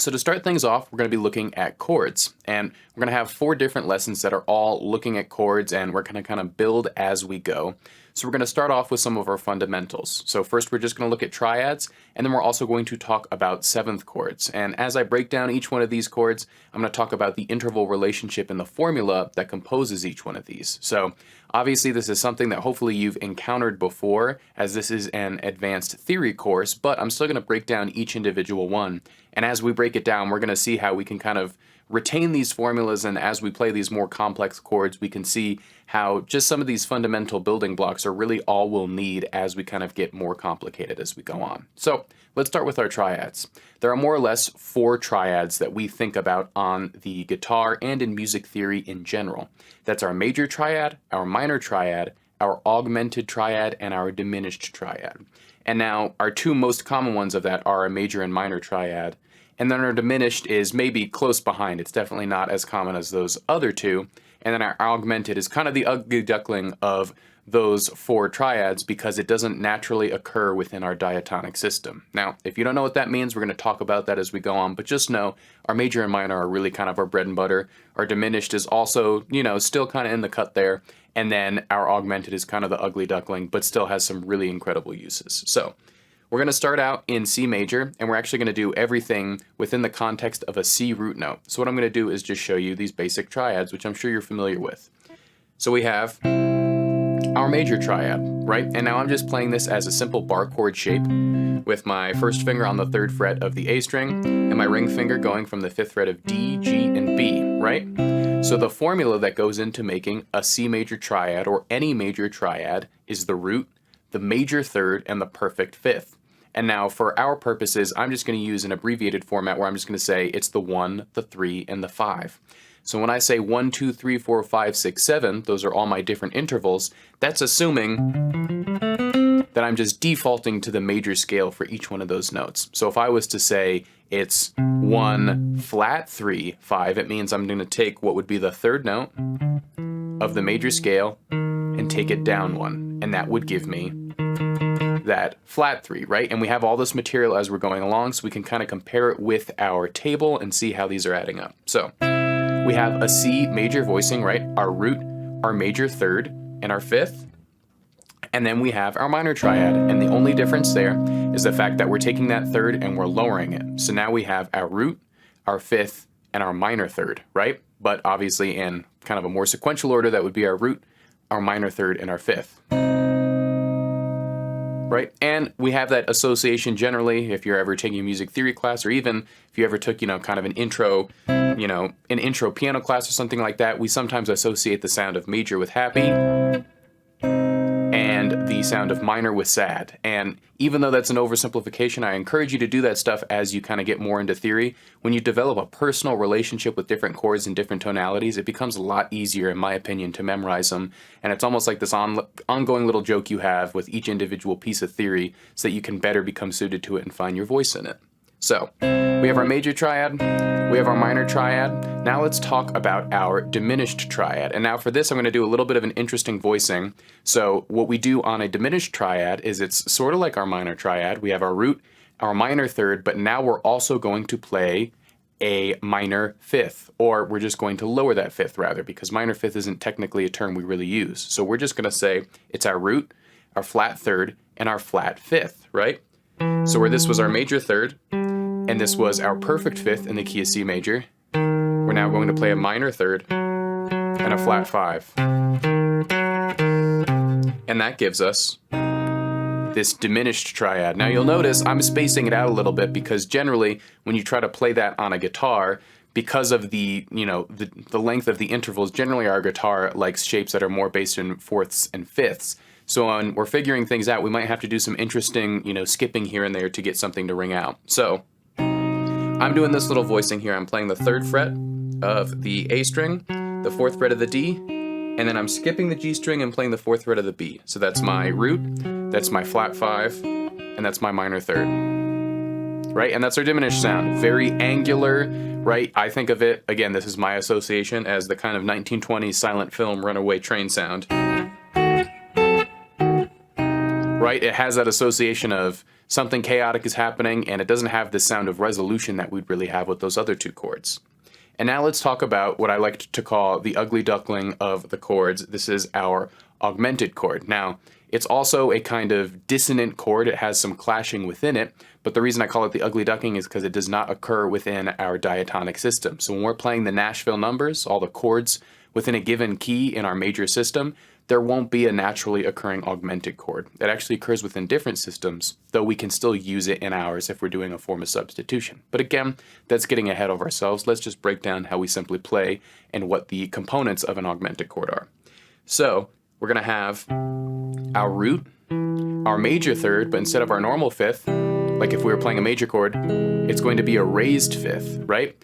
So to start things off, we're going to be looking at chords, and we're going to have 4 different lessons that are all looking at chords, and we're going to kind of build as we go. So we're going to start off with some of our fundamentals. So first we're just going to look at triads, and then we're also going to talk about 7th chords. And as I break down each one of these chords, I'm going to talk about the interval relationship and the formula that composes each one of these. So obviously this is something that hopefully you've encountered before, as this is an advanced theory course, but I'm still going to break down each individual one. And as we break it down, we're going to see how we can kind of retain these formulas, and as we play these more complex chords, we can see how just some of these fundamental building blocks are really all we'll need as we kind of get more complicated as we go on. So let's start with our triads. There are more or less 4 triads that we think about on the guitar and in music theory in general. That's our major triad, our minor triad, our augmented triad, and our diminished triad. And now our 2 most common ones of that are a major and minor triad. And then our diminished is maybe close behind. It's definitely not as common as those other 2. And then our augmented is kind of the ugly duckling of those 4 triads because it doesn't naturally occur within our diatonic system. Now, if you don't know what that means, we're going to talk about that as we go on, but just know our major and minor are really kind of our bread and butter. Our diminished is also, still kind of in the cut there. And then our augmented is kind of the ugly duckling, but still has some really incredible uses. So we're going to start out in C major, and we're actually going to do everything within the context of a C root note. So what I'm going to do is just show you these basic triads, which I'm sure you're familiar with. So we have our major triad, right? And now I'm just playing this as a simple bar chord shape with my first finger on the 3rd fret of the A string and my ring finger going from the 5th fret of D, G, and B, right? So the formula that goes into making a C major triad or any major triad is the root, the major 3rd, and the perfect 5th. And now for our purposes, I'm just going to use an abbreviated format where I'm just going to say it's the 1, the 3, and the 5. So when I say 1, 2, 3, 4, 5, 6, 7, those are all my different intervals, that's assuming that I'm just defaulting to the major scale for each one of those notes. So if I was to say it's 1 flat 3, 5, it means I'm going to take what would be the 3rd note of the major scale and take it down 1, and that would give me that flat 3, right? And we have all this material as we're going along, so we can kind of compare it with our table and see how these are adding up. So we have a C major voicing, right? Our root, our major 3rd, and our 5th. And then we have our minor triad, and the only difference there is the fact that we're taking that 3rd and we're lowering it. So now we have our root, our 5th, and our minor 3rd, right? But obviously in kind of a more sequential order, that would be our root, our minor 3rd, and our 5th. Right? And we have that association generally if you're ever taking a music theory class, or even if you ever took, kind of an intro piano class or something like that, we sometimes associate the sound of major with happy and the sound of minor with sad. And even though that's an oversimplification, I encourage you to do that stuff as you kind of get more into theory. When you develop a personal relationship with different chords and different tonalities, it becomes a lot easier, in my opinion, to memorize them. And it's almost like this ongoing little joke you have with each individual piece of theory so that you can better become suited to it and find your voice in it. So we have our major triad, we have our minor triad. Now let's talk about our diminished triad. And now for this, I'm going to do a little bit of an interesting voicing. So what we do on a diminished triad is it's sort of like our minor triad. We have our root, our minor 3rd, but now we're also going to play a minor 5th, or we're just going to lower that 5th rather, because minor 5th isn't technically a term we really use. So we're just going to say it's our root, our flat 3rd, and our flat 5th, right? So where this was our major 3rd, and this was our perfect 5th in the key of C major, we're now going to play a minor 3rd and a flat 5. And that gives us this diminished triad. Now you'll notice I'm spacing it out a little bit because generally when you try to play that on a guitar, because of the length of the intervals, generally our guitar likes shapes that are more based in 4ths and 5ths. So when we're figuring things out, we might have to do some interesting, skipping here and there to get something to ring out. So I'm doing this little voicing here. I'm playing the 3rd fret of the A string, the 4th fret of the D, and then I'm skipping the G string and playing the 4th fret of the B. So that's my root, that's my flat 5, and that's my minor 3rd. Right? And that's our diminished sound. Very angular, right? I think of it, again, this is my association, as the kind of 1920s silent film runaway train sound. Right? It has that association of something chaotic is happening and it doesn't have the sound of resolution that we'd really have with those other two chords. And now let's talk about what I like to call the ugly duckling of the chords. This is our augmented chord. Now, it's also a kind of dissonant chord. It has some clashing within it, but the reason I call it the ugly duckling is because it does not occur within our diatonic system. So when we're playing the Nashville numbers, all the chords within a given key in our major system, there won't be a naturally occurring augmented chord. It actually occurs within different systems, though we can still use it in ours if we're doing a form of substitution. But again, that's getting ahead of ourselves. Let's just break down how we simply play and what the components of an augmented chord are. So we're going to have our root, our major third, but instead of our normal fifth, like if we were playing a major chord, it's going to be a raised fifth, right?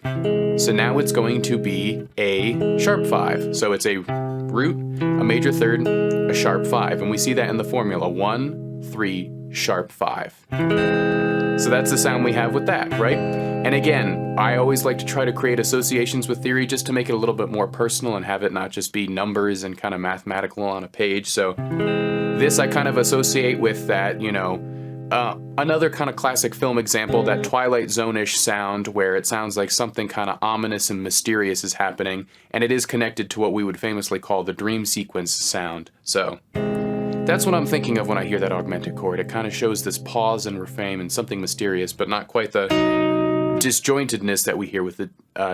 So now it's going to be a sharp 5. So it's a root, a major third, a sharp 5. And we see that in the formula, 1, 3, sharp 5. So that's the sound we have with that, right? And again, I always like to try to create associations with theory just to make it a little bit more personal and have it not just be numbers and kind of mathematical on a page. So this I kind of associate with that, you know, another kind of classic film example, that Twilight Zone-ish sound where it sounds like something kind of ominous and mysterious is happening, and it is connected to what we would famously call the dream sequence sound. So that's what I'm thinking of when I hear that augmented chord. It kind of shows this pause and refrain and something mysterious, but not quite the disjointedness that we hear with the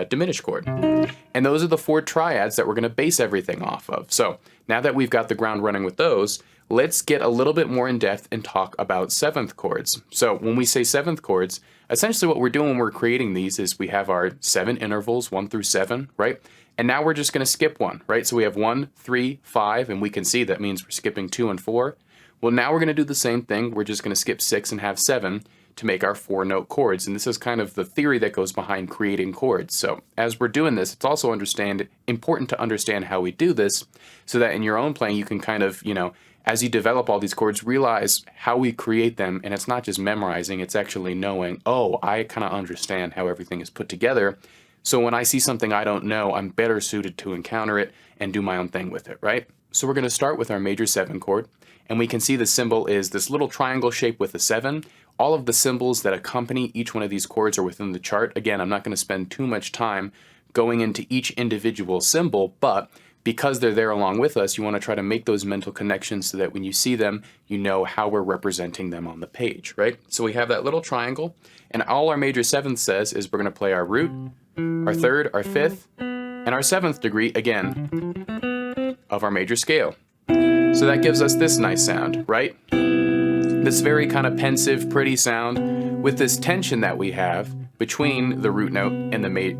diminished chord. And those are the 4 triads that we're going to base everything off of. So now that we've got the ground running with those, let's get a little bit more in depth and talk about 7th chords. So when we say 7th chords, essentially what we're doing when we're creating these is we have our 7 intervals, 1 through 7, right? And now we're just going to skip 1, right? So we have 1, 3, 5, and we can see that means we're skipping 2 and 4. Well, now we're going to do the same thing. We're just going to skip 6 and have 7 to make our 4-note chords. And this is kind of the theory that goes behind creating chords. So as we're doing this, it's also important to understand how we do this so that in your own playing you can kind of, you know, as you develop all these chords, realize how we create them, and it's not just memorizing, it's actually knowing, oh, I kind of understand how everything is put together, so when I see something I don't know, I'm better suited to encounter it and do my own thing with it, right? So we're going to start with our major 7 chord, and we can see the symbol is this little triangle shape with a 7. All of the symbols that accompany each one of these chords are within the chart. Again, I'm not going to spend too much time going into each individual symbol, but because they're there along with us, you want to try to make those mental connections so that when you see them, you know how we're representing them on the page, right? So we have that little triangle, and all our major 7th says is we're going to play our root, our 3rd, our 5th, and our 7th degree, again, of our major scale. So that gives us this nice sound, right? This very kind of pensive, pretty sound with this tension that we have between the root note and the major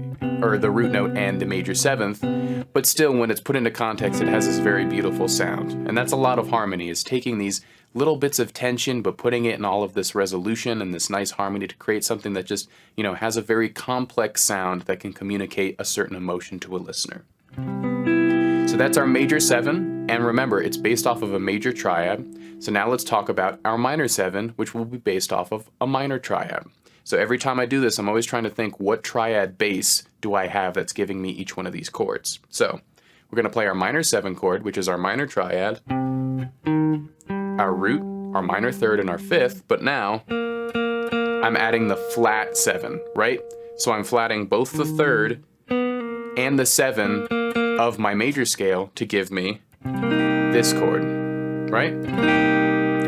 7th, but still when it's put into context it has this very beautiful sound. And that's a lot of harmony, is taking these little bits of tension but putting it in all of this resolution and this nice harmony to create something that just, you know, has a very complex sound that can communicate a certain emotion to a listener. So that's our major 7, and remember, it's based off of a major triad. So now let's talk about our minor 7, which will be based off of a minor triad. So every time I do this, I'm always trying to think, what triad base do I have that's giving me each one of these chords? So we're going to play our minor 7 chord, which is our minor triad, our root, our minor 3rd, and our 5th, but now I'm adding the flat 7, right? So I'm flatting both the 3rd and the 7 of my major scale to give me this chord, right?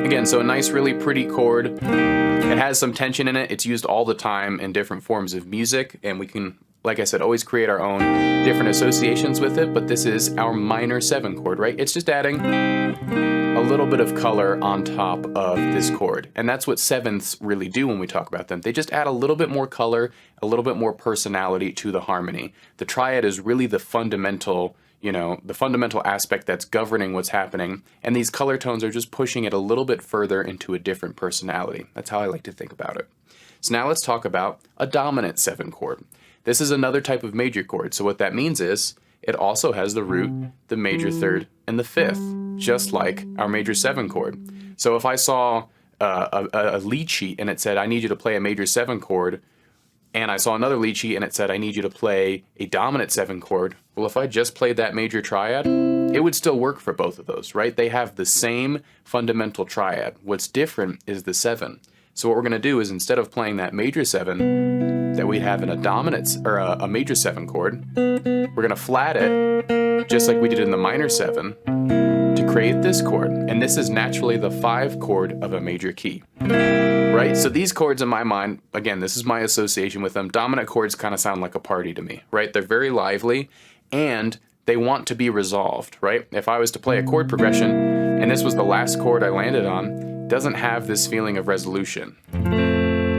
Again, so a nice, really pretty chord. It has some tension in it. It's used all the time in different forms of music, and we can, like I said, always create our own different associations with it, but this is our minor 7 chord, right? It's just adding a little bit of color on top of this chord, and that's what 7ths really do when we talk about them. They just add a little bit more color, a little bit more personality to the harmony. The triad is really the fundamental, you know, the fundamental aspect that's governing what's happening, and these color tones are just pushing it a little bit further into a different personality. That's how I like to think about it. So now let's talk about a dominant 7 chord. This is another type of major chord, so what that means is it also has the root, the major 3rd, and the 5th, just like our major 7 chord. So if I saw a lead sheet and it said, I need you to play a major 7 chord, and I saw another lead sheet and it said, I need you to play a dominant 7 chord, well, if I just played that major triad, it would still work for both of those, right? They have the same fundamental triad. What's different is the 7. So what we're going to do is instead of playing that major 7 that we have in a dominant or a major 7 chord, we're going to flat it just like we did in the minor 7 to create this chord. And this is naturally the 5 chord of a major key. Right? So these chords in my mind, again, this is my association with them. Dominant chords kind of sound like a party to me, right? They're very lively and they want to be resolved, right? If I was to play a chord progression and this was the last chord I landed on, it doesn't have this feeling of resolution,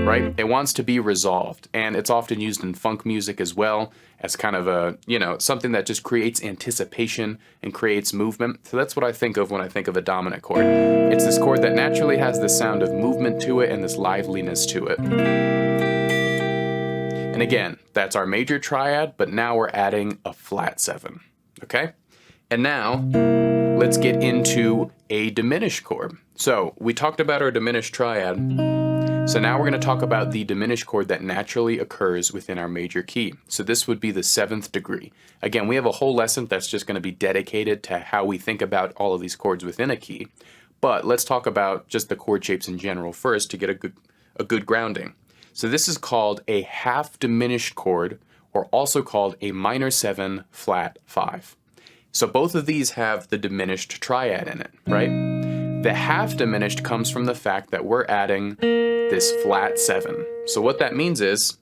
right? It wants to be resolved, and it's often used in funk music as well as kind of a, something that just creates anticipation and creates movement. So that's what I think of when I think of a dominant chord. It's this chord that naturally has this sound of movement to it and this liveliness to it. And again, that's our major triad, but now we're adding a flat 7, okay? And now let's get into a diminished chord. So we talked about our diminished triad. So now we're going to talk about the diminished chord that naturally occurs within our major key. So this would be the 7th degree. Again, we have a whole lesson that's just going to be dedicated to how we think about all of these chords within a key. But let's talk about just the chord shapes in general first to get a good grounding. So this is called a half diminished chord, or also called a minor 7 flat 5. So both of these have the diminished triad in it, right? The half diminished comes from the fact that we're adding this flat 7. So what that means is,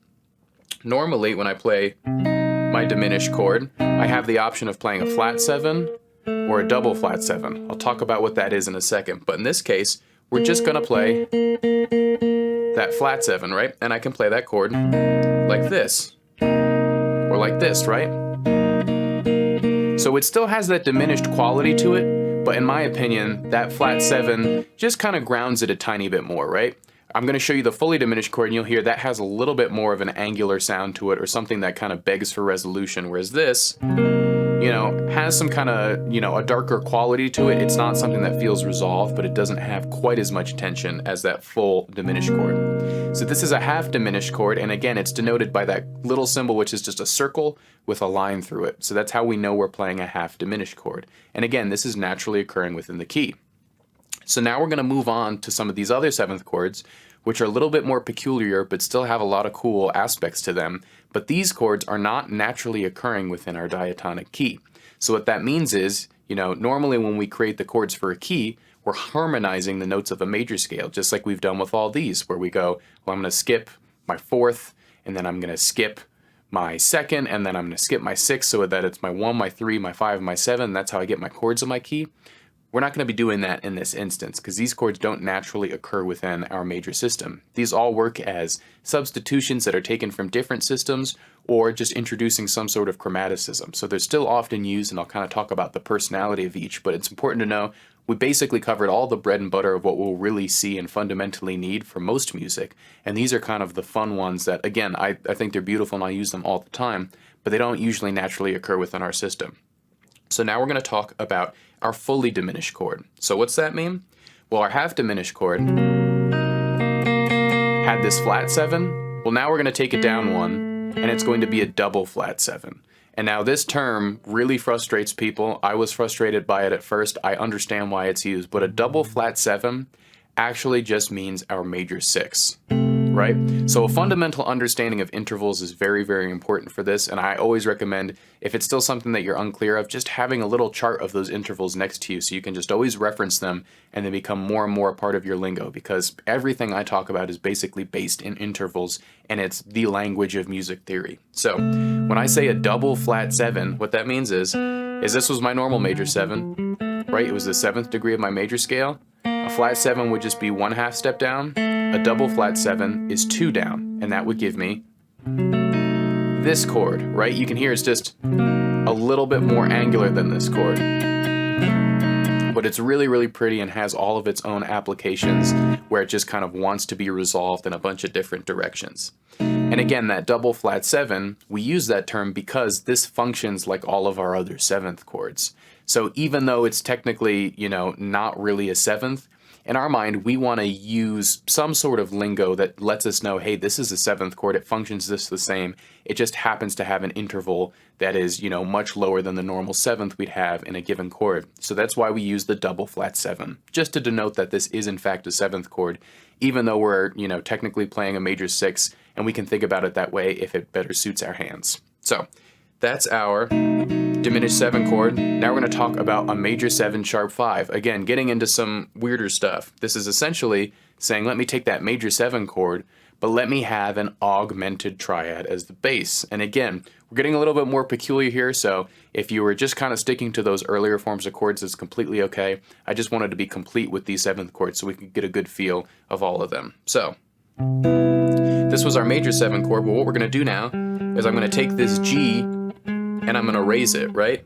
normally when I play my diminished chord, I have the option of playing a flat 7 or a double flat 7. I'll talk about what that is in a second, but in this case, we're just gonna play that flat 7, right? And I can play that chord like this, or like this, right? So it still has that diminished quality to it, but in my opinion, that flat 7 just kind of grounds it a tiny bit more, right? I'm going to show you the fully diminished chord, and you'll hear that has a little bit more of an angular sound to it, or something that kind of begs for resolution, whereas this, has some kind of, a darker quality to it. It's not something that feels resolved, but it doesn't have quite as much tension as that full diminished chord. So this is a half diminished chord, and again, it's denoted by that little symbol, which is just a circle with a line through it. So that's how we know we're playing a half diminished chord. And again, this is naturally occurring within the key. So now we're going to move on to some of these other 7th chords, which are a little bit more peculiar, but still have a lot of cool aspects to them. But these chords are not naturally occurring within our diatonic key. So what that means is, normally when we create the chords for a key, we're harmonizing the notes of a major scale, just like we've done with all these, where we go, well, I'm going to skip my 4th, and then I'm going to skip my 2nd, and then I'm going to skip my 6th, so that it's my 1, my 3, my 5, my 7. That's how I get my chords of my key. We're not going to be doing that in this instance because these chords don't naturally occur within our major system. These all work as substitutions that are taken from different systems or just introducing some sort of chromaticism. So they're still often used, and I'll kind of talk about the personality of each, but it's important to know we basically covered all the bread and butter of what we'll really see and fundamentally need for most music. And these are kind of the fun ones that, again, I think they're beautiful and I use them all the time, but they don't usually naturally occur within our system. So now we're going to talk about our fully diminished chord. So what's that mean? Well, our half diminished chord had this flat 7. Well, now we're going to take it down 1, and it's going to be a double flat 7. And now this term really frustrates people. I was frustrated by it at first. I understand why it's used, but a double flat 7 actually just means our major 6. Right? So a fundamental understanding of intervals is very, very important for this, and I always recommend, if it's still something that you're unclear of, just having a little chart of those intervals next to you so you can just always reference them and they become more and more a part of your lingo, because everything I talk about is basically based in intervals, and it's the language of music theory. So when I say a double flat 7, what that means is this was my normal major 7, right? It was the 7th degree of my major scale. A flat 7 would just be 1/2 step down. A double flat 7 is 2 down, and that would give me this chord, right? You can hear it's just a little bit more angular than this chord. But it's really, really pretty and has all of its own applications where it just kind of wants to be resolved in a bunch of different directions. And again, that double flat 7, we use that term because this functions like all of our other 7th chords. So even though it's technically, not really a 7th, in our mind, we want to use some sort of lingo that lets us know, hey, this is a 7th chord, it functions this the same, it just happens to have an interval that is, you know, much lower than the normal 7th we'd have in a given chord. So that's why we use the double flat 7, just to denote that this is in fact a 7th chord, even though we're, you know, technically playing a major 6, and we can think about it that way if it better suits our hands. So that's our diminished 7 chord. Now we're going to talk about a major 7 sharp 5. Again, getting into some weirder stuff. This is essentially saying, let me take that major 7 chord, but let me have an augmented triad as the bass. And again, we're getting a little bit more peculiar here, so if you were just kind of sticking to those earlier forms of chords, it's completely okay. I just wanted to be complete with these 7th chords so we could get a good feel of all of them. So this was our major 7 chord, but what we're going to do now is I'm going to take this G and I'm going to raise it, right?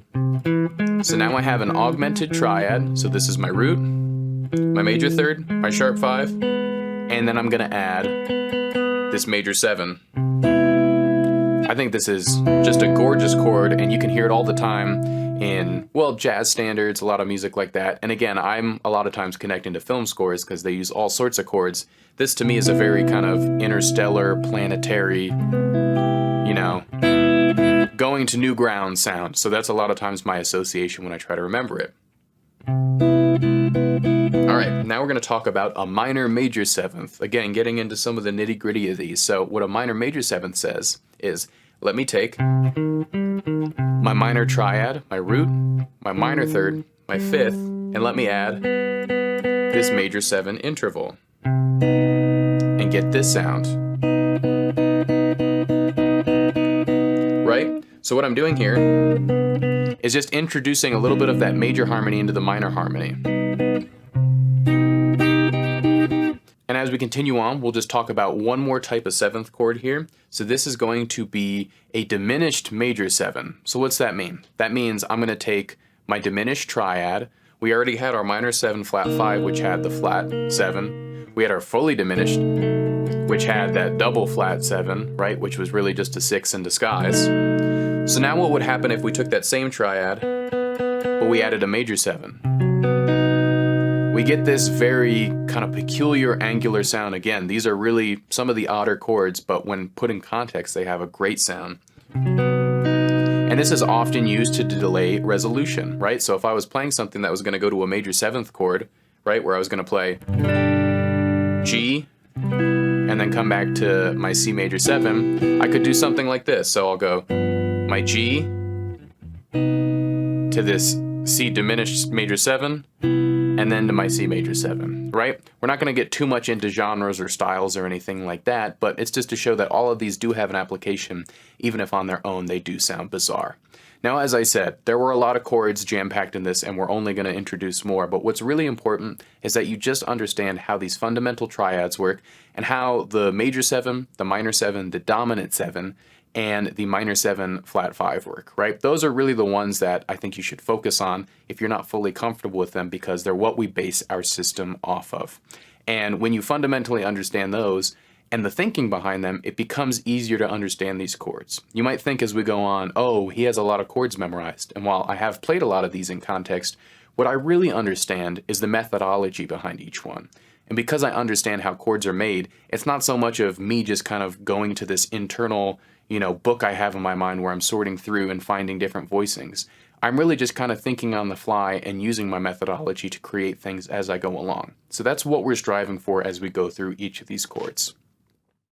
So now I have an augmented triad. So this is my root, my major 3rd, my sharp 5, and then I'm going to add this major 7. I think this is just a gorgeous chord, and you can hear it all the time in, well, jazz standards, a lot of music like that. And again, I'm a lot of times connecting to film scores because they use all sorts of chords. This to me is a very kind of interstellar, planetary, you know, going to new ground sound. So that's a lot of times my association when I try to remember it. All right, now we're going to talk about a minor major 7th. Again, getting into some of the nitty gritty of these. So what a minor major 7th says is, let me take my minor triad, my root, my minor 3rd, my 5th, and let me add this major 7 interval and get this sound. Right? So what I'm doing here is just introducing a little bit of that major harmony into the minor harmony. And as we continue on, we'll just talk about one more type of 7th chord here. So this is going to be a diminished major 7. So what's that mean? That means I'm going to take my diminished triad. We already had our minor 7 flat 5, which had the flat 7. We had our fully diminished, which had that double flat 7, right? Which was really just a 6 in disguise. So now what would happen if we took that same triad, but we added a major 7? We get this very kind of peculiar angular sound. Again, these are really some of the odder chords, but when put in context, they have a great sound. And this is often used to delay resolution, right? So if I was playing something that was going to go to a major 7th chord, right, where I was going to play G, and then come back to my C major 7, I could do something like this. So I'll go my G to this C diminished major 7, and then to my C major 7, right? We're not going to get too much into genres or styles or anything like that, but it's just to show that all of these do have an application, even if on their own they do sound bizarre. Now, as I said, there were a lot of chords jam-packed in this, and we're only going to introduce more, but what's really important is that you just understand how these fundamental triads work and how the major 7, the minor 7, the dominant 7, and the minor 7 flat 5 work, right? Those are really the ones that I think you should focus on if you're not fully comfortable with them, because they're what we base our system off of. And when you fundamentally understand those and the thinking behind them, it becomes easier to understand these chords. You might think as we go on, oh, he has a lot of chords memorized. And while I have played a lot of these in context, what I really understand is the methodology behind each one. And because I understand how chords are made, it's not so much of me just kind of going to this internal, you know, book I have in my mind where I'm sorting through and finding different voicings. I'm really just kind of thinking on the fly and using my methodology to create things as I go along. So that's what we're striving for as we go through each of these chords.